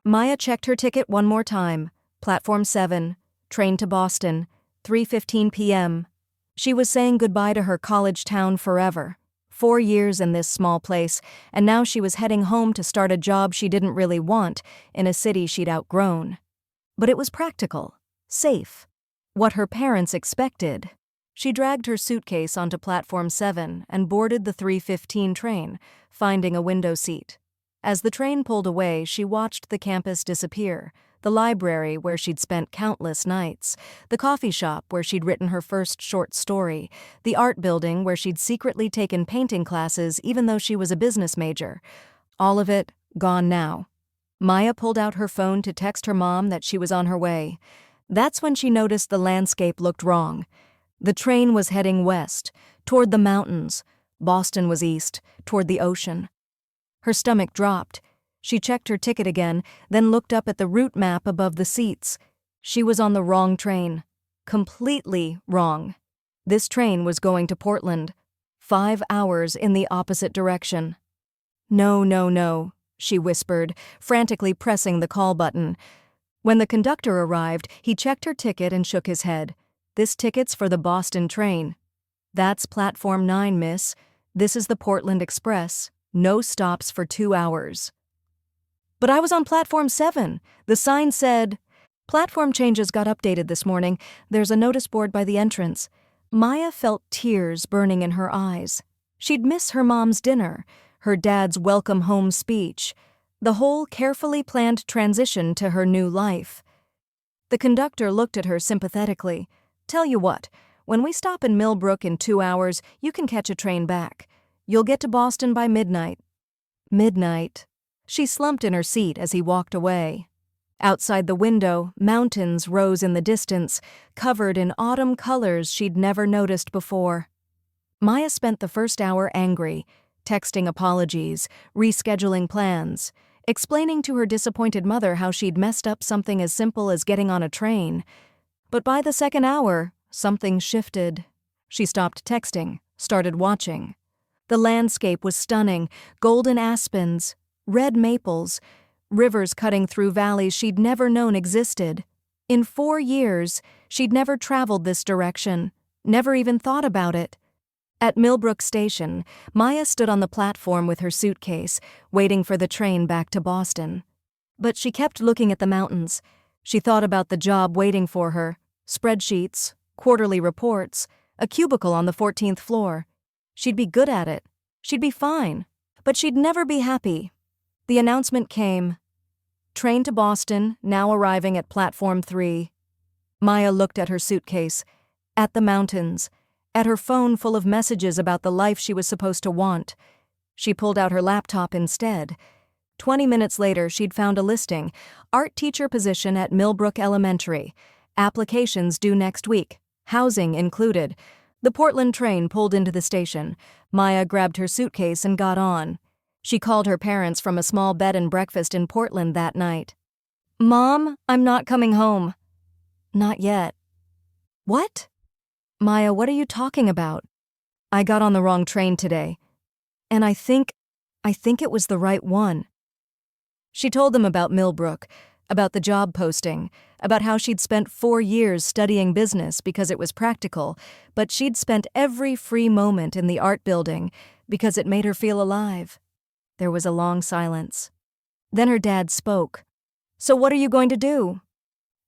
Maya checked her ticket one more time. Platform 7, train to Boston, 3:15 p.m. She was saying goodbye to her college town forever. 4 years in this small place, and now she was heading home to start a job she didn't really want in a city she'd outgrown. But it was practical, safe, what her parents expected. She dragged her suitcase onto Platform 7 and boarded the 3:15 train, finding a window seat. As the train pulled away, she watched the campus disappear, the library where she'd spent countless nights, the coffee shop where she'd written her first short story, the art building where she'd secretly taken painting classes even though she was a business major. All of it gone now. Maya pulled out her phone to text her mom that she was on her way. That's when she noticed the landscape looked wrong. The train was heading west, toward the mountains. Boston was east, toward the ocean. Her stomach dropped. She checked her ticket again, then looked up at the route map above the seats. She was on the wrong train. Completely wrong. This train was going to Portland. 5 hours in the opposite direction. No, no, no, she whispered, frantically pressing the call button. When the conductor arrived, he checked her ticket and shook his head. This ticket's for the Boston train. That's Platform 9, miss. This is the Portland Express. No stops for 2 hours. But I was on Platform 7. The sign said, "Platform changes got updated this morning. There's a notice board by the entrance." Maya felt tears burning in her eyes. She'd miss her mom's dinner, her dad's welcome home speech, the whole carefully planned transition to her new life. The conductor looked at her sympathetically. "Tell you what, when we stop in Millbrook in 2 hours, you can catch a train back. You'll get to Boston by midnight." Midnight. She slumped in her seat as he walked away. Outside the window, mountains rose in the distance, covered in autumn colors she'd never noticed before. Maya spent the first hour angry, texting apologies, rescheduling plans, explaining to her disappointed mother how she'd messed up something as simple as getting on a train. But by the second hour, something shifted. She stopped texting, started watching. The landscape was stunning, golden aspens, red maples, rivers cutting through valleys she'd never known existed. In 4 years, she'd never traveled this direction, never even thought about it. At Millbrook Station, Maya stood on the platform with her suitcase, waiting for the train back to Boston. But she kept looking at the mountains. She thought about the job waiting for her, spreadsheets, quarterly reports, a cubicle on the 14th floor. She'd be good at it. She'd be fine. But she'd never be happy. The announcement came. Train to Boston, now arriving at Platform 3. Maya looked at her suitcase, at the mountains, at her phone full of messages about the life she was supposed to want. She pulled out her laptop instead. 20 minutes later, she'd found a listing. Art teacher position at Millbrook Elementary. Applications due next week. Housing included. The Portland train pulled into the station. Maya grabbed her suitcase and got on. She called her parents from a small bed and breakfast in Portland that night. "Mom, I'm not coming home." "Not yet." "What?" "Maya, what are you talking about?" "I got on the wrong train today. And I think it was the right one." She told them about Millbrook, about the job posting, about how she'd spent 4 years studying business because it was practical, but she'd spent every free moment in the art building because it made her feel alive. There was a long silence. Then her dad spoke. "So what are you going to do?"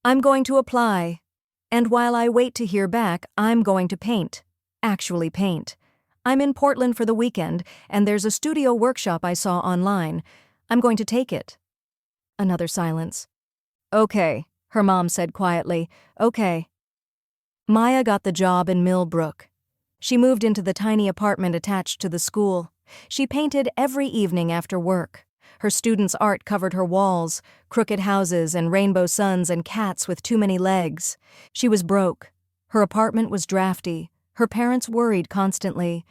"I'm going to apply. And while I wait to hear back, I'm going to paint. Actually paint. I'm in Portland for the weekend, and there's a studio workshop I saw online. I'm going to take it." Another silence. "Okay," her mom said quietly. "Okay." Maya got the job in Millbrook. She moved into the tiny apartment attached to the school. She painted every evening after work. Her students' art covered her walls, crooked houses and rainbow suns and cats with too many legs. She was broke. Her apartment was drafty. Her parents worried constantly.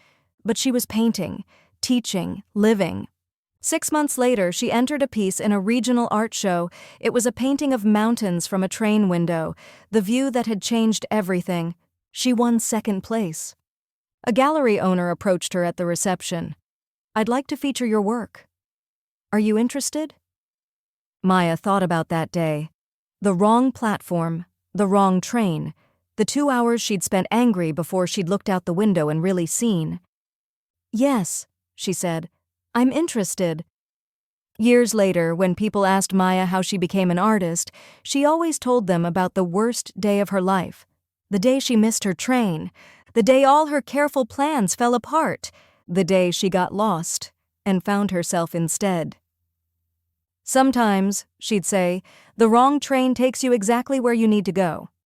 But she was painting, teaching, living. 6 months later, she entered a piece in a regional art show. It was a painting of mountains from a train window, the view that had changed everything. She won second place. A gallery owner approached her at the reception. "I'd like to feature your work. Are you interested?" Maya thought about that day. The wrong platform, the wrong train, the 2 hours she'd spent angry before she'd looked out the window and really seen. "Yes," she said, "I'm interested." Years later, when people asked Maya how she became an artist, she always told them about the worst day of her life. The day she missed her train, the day all her careful plans fell apart, the day she got lost and found herself instead. Sometimes, she'd say, the wrong train takes you exactly where you need to go.